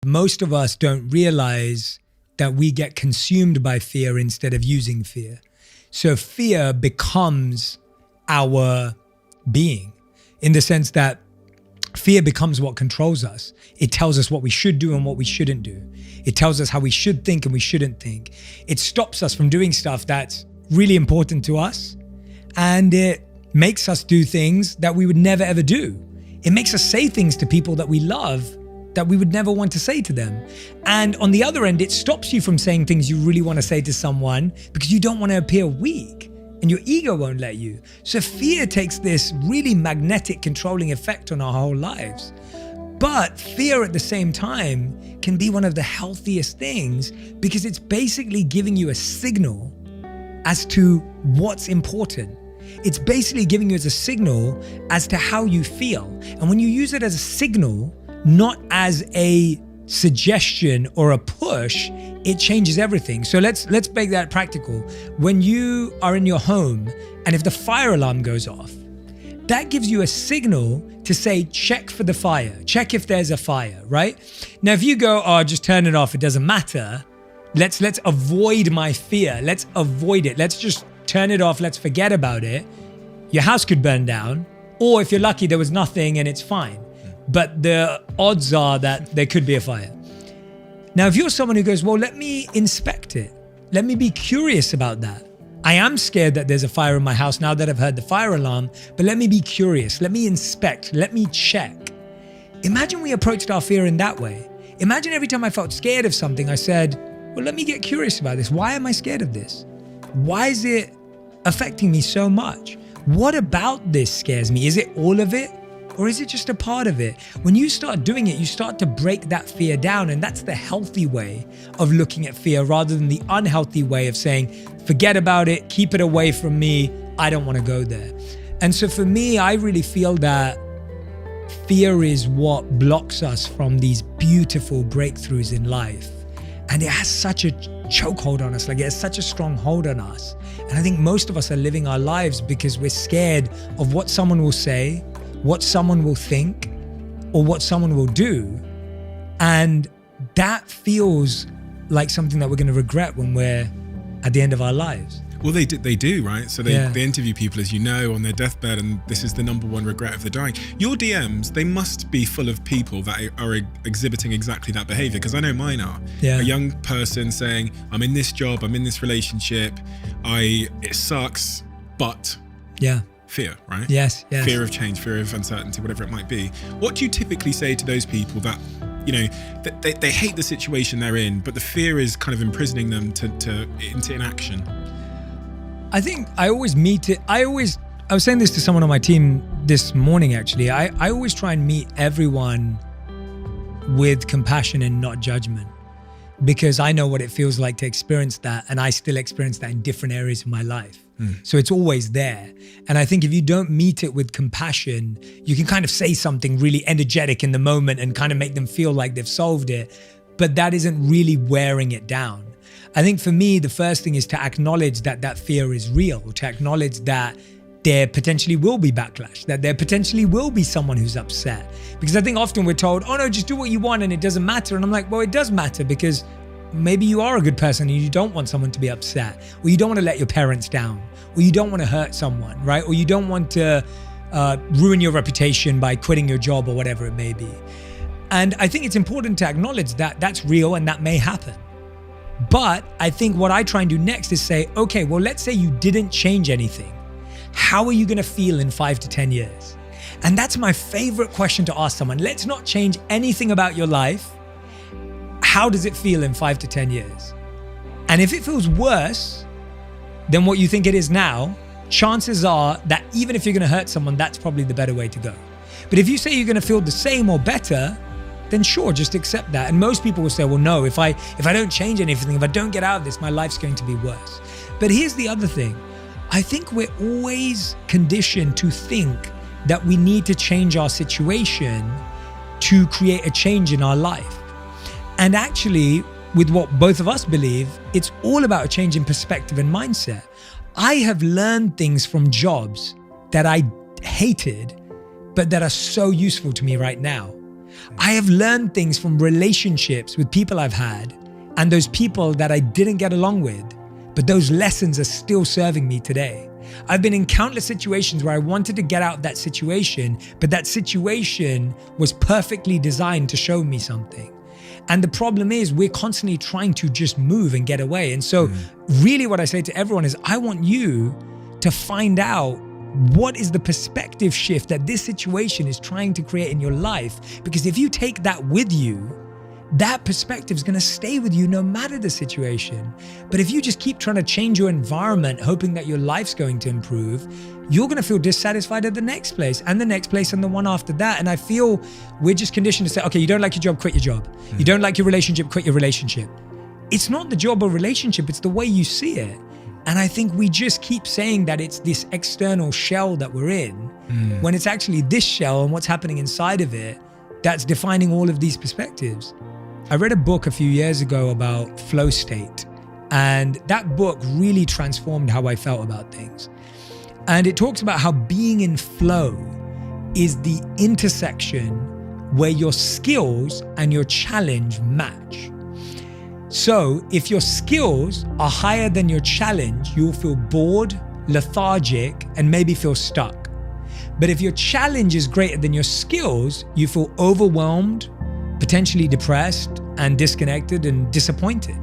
Most of us don't realize that we get consumed by fear instead of using fear. So fear becomes our being, in the sense that fear becomes what controls us. It tells us what we should do and what we shouldn't do. It tells us how we should think and we shouldn't think. It stops us from doing stuff that's really important to us, and it makes us do things that we would never ever do. It makes us say things to people that we love that we would never want to say to them. And on the other end, it stops you from saying things you really want to say to someone because you don't want to appear weak and your ego won't let you. So fear takes this really magnetic controlling effect on our whole lives. But fear at the same time can be one of the healthiest things because it's basically giving you a signal as to what's important. It's basically giving you as a signal as to how you feel. And when you use it as a signal, not as a suggestion or a push, it changes everything. So let's make that practical. When you are in your home and if the fire alarm goes off, that gives you a signal to say, check for the fire, check if there's a fire, right? Now, if you go, oh, just turn it off, it doesn't matter. Let's avoid my fear. Let's avoid it. Let's just turn it off. Let's forget about it. Your house could burn down. Or if you're lucky, there was nothing and it's fine. But the odds are that there could be a fire. Now, if you're someone who goes, well, let me inspect it. Let me be curious about that. I am scared that there's a fire in my house now that I've heard the fire alarm, but let me be curious. Let me inspect. Let me check. Imagine we approached our fear in that way. Imagine every time I felt scared of something, I said, well, let me get curious about this. Why am I scared of this? Why is it affecting me so much? What about this scares me? Is it all of it? Or is it just a part of it? When you start doing it, you start to break that fear down. And that's the healthy way of looking at fear rather than the unhealthy way of saying, forget about it, keep it away from me. I don't want to go there. And so for me, I really feel that fear is what blocks us from these beautiful breakthroughs in life. And it has such a chokehold on us, like it has such a strong hold on us. And I think most of us are living our lives because we're scared of what someone will say, what someone will think, or what someone will do. And that feels like something that we're going to regret when we're at the end of our lives. Well, they do, right? So they interview people, as you know, on their deathbed, and this is the number one regret of the dying. Your DMs, they must be full of people that are exhibiting exactly that behavior, because I know mine are. Yeah. A young person saying, I'm in this job, I'm in this relationship, it sucks, but... Yeah. Fear, right? Yes. Fear of change, fear of uncertainty, whatever it might be. What do you typically say to those people that, you know, they hate the situation they're in, but the fear is kind of imprisoning them into inaction? I think I always meet it. I was saying this to someone on my team this morning, actually. I always try and meet everyone with compassion and not judgment, because I know what it feels like to experience that. And I still experience that in different areas of my life. So it's always there. And I think if you don't meet it with compassion, you can kind of say something really energetic in the moment and kind of make them feel like they've solved it, but that isn't really wearing it down. I think for me, the first thing is to acknowledge that that fear is real, to acknowledge that there potentially will be backlash, that there potentially will be someone who's upset. Because I think often we're told, oh no, just do what you want and it doesn't matter. And I'm like, well, it does matter, because maybe you are a good person and you don't want someone to be upset, or you don't want to let your parents down, or you don't want to hurt someone, right? Or you don't want to ruin your reputation by quitting your job or whatever it may be. And I think it's important to acknowledge that that's real and that may happen. But I think what I try and do next is say, okay, well, let's say you didn't change anything. How are you going to feel in 5 to 10 years? And that's my favorite question to ask someone. Let's not change anything about your life. How does it feel in 5 to 10 years? And if it feels worse than what you think it is now, chances are that even if you're going to hurt someone, that's probably the better way to go. But if you say you're going to feel the same or better, then sure, just accept that. And most people will say, well, no, if I don't change anything, if I don't get out of this, my life's going to be worse. But here's the other thing. I think we're always conditioned to think that we need to change our situation to create a change in our life. And actually, with what both of us believe, it's all about a change in perspective and mindset. I have learned things from jobs that I hated, but that are so useful to me right now. I have learned things from relationships with people I've had and those people that I didn't get along with, but those lessons are still serving me today. I've been in countless situations where I wanted to get out of that situation, but that situation was perfectly designed to show me something. And the problem is we're constantly trying to just move and get away. And so really what I say to everyone is I want you to find out what is the perspective shift that this situation is trying to create in your life. Because if you take that with you, that perspective is going to stay with you no matter the situation. But if you just keep trying to change your environment, hoping that your life's going to improve, you're going to feel dissatisfied at the next place and the next place and the one after that. And I feel we're just conditioned to say, okay, you don't like your job, quit your job. You don't like your relationship, quit your relationship. It's not the job or relationship, it's the way you see it. And I think we just keep saying that it's this external shell that we're in, when it's actually this shell and what's happening inside of it that's defining all of these perspectives. I read a book a few years ago about flow state, and that book really transformed how I felt about things. And it talks about how being in flow is the intersection where your skills and your challenge match. So if your skills are higher than your challenge, you'll feel bored, lethargic, and maybe feel stuck. But if your challenge is greater than your skills, you feel overwhelmed, potentially depressed and disconnected and disappointed.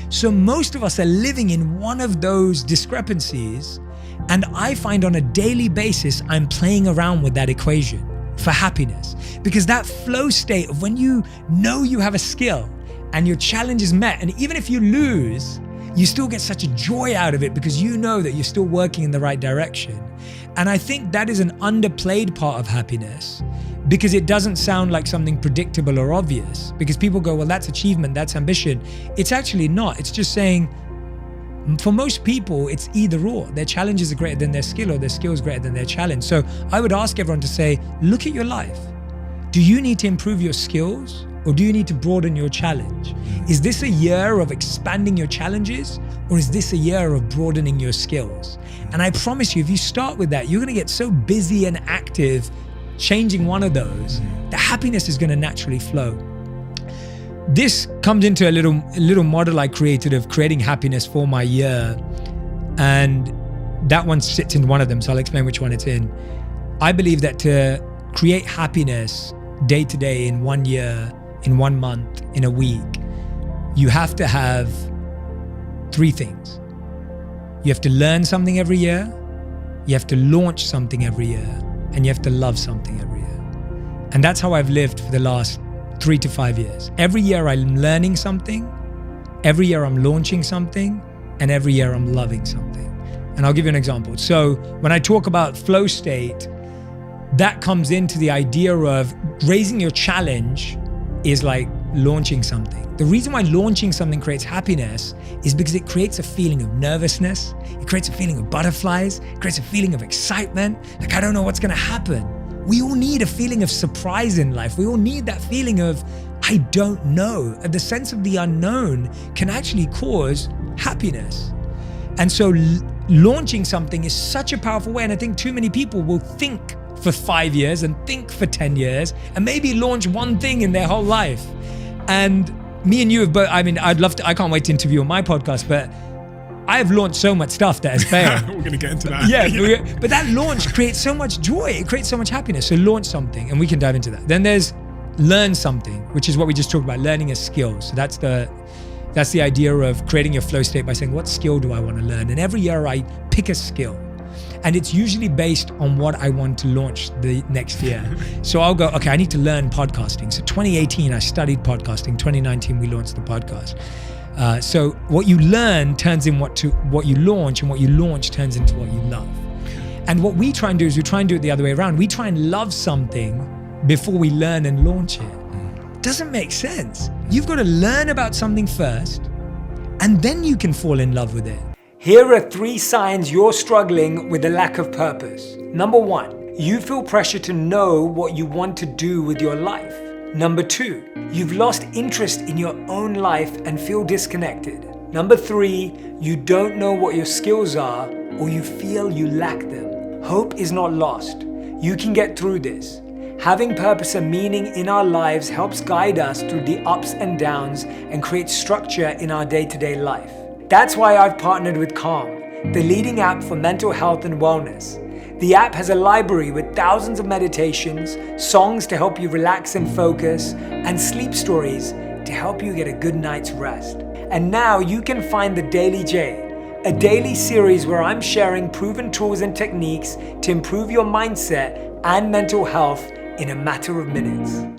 So most of us are living in one of those discrepancies. And I find on a daily basis, I'm playing around with that equation for happiness. Because that flow state of when you know you have a skill and your challenge is met, and even if you lose, you still get such a joy out of it because you know that you're still working in the right direction. And I think that is an underplayed part of happiness, because it doesn't sound like something predictable or obvious, because people go, well, that's achievement, that's ambition. It's actually not. It's just saying, for most people, it's either or. Their challenges are greater than their skill, or their skill is greater than their challenge. So I would ask everyone to say, look at your life. Do you need to improve your skills, or do you need to broaden your challenge? Is this a year of expanding your challenges, or is this a year of broadening your skills? And I promise you, if you start with that, you're going to get so busy and active changing one of those, the happiness is going to naturally flow. This comes into a little model I created of creating happiness for my year. And that one sits in one of them, so I'll explain which one it's in. I believe that to create happiness day to day in 1 year, in 1 month, in a week, you have to have 3 things. You have to learn something every year, you have to launch something every year, and you have to love something every year. And that's how I've lived for the last 3 to 5 years. Every year I'm learning something, every year I'm launching something, and every year I'm loving something. And I'll give you an example. So when I talk about flow state, that comes into the idea of raising your challenge is like launching something. The reason why launching something creates happiness is because it creates a feeling of nervousness. It creates a feeling of butterflies. It creates a feeling of excitement. Like, I don't know what's going to happen. We all need a feeling of surprise in life. We all need that feeling of, I don't know. The sense of the unknown can actually cause happiness. And so launching something is such a powerful way. And I think too many people will think for 5 years and think for 10 years and maybe launch one thing in their whole life. And me and you have both, I mean, I can't wait to interview on my podcast, but I've launched so much stuff that has failed. We're going to get into that. Yeah, but that launch creates so much joy. It creates so much happiness. So launch something, and we can dive into that. Then there's learn something, which is what we just talked about, learning a skill. So that's the idea of creating your flow state by saying, what skill do I want to learn? And every year I pick a skill. And it's usually based on what I want to launch the next year. So I'll go, okay, I need to learn podcasting. So 2018, I studied podcasting. 2019, we launched the podcast. So what you learn turns in what you launch, and what you launch turns into what you love. And what we try and do is we try and do it the other way around. We try and love something before we learn and launch it. Doesn't make sense. You've got to learn about something first, and then you can fall in love with it. Here are 3 signs you're struggling with a lack of purpose. Number 1, you feel pressure to know what you want to do with your life. Number 2, you've lost interest in your own life and feel disconnected. Number 3, you don't know what your skills are, or you feel you lack them. Hope is not lost. You can get through this. Having purpose and meaning in our lives helps guide us through the ups and downs and create structure in our day-to-day life. That's why I've partnered with Calm, the leading app for mental health and wellness. The app has a library with thousands of meditations, songs to help you relax and focus, and sleep stories to help you get a good night's rest. And now you can find the Daily J, a daily series where I'm sharing proven tools and techniques to improve your mindset and mental health in a matter of minutes.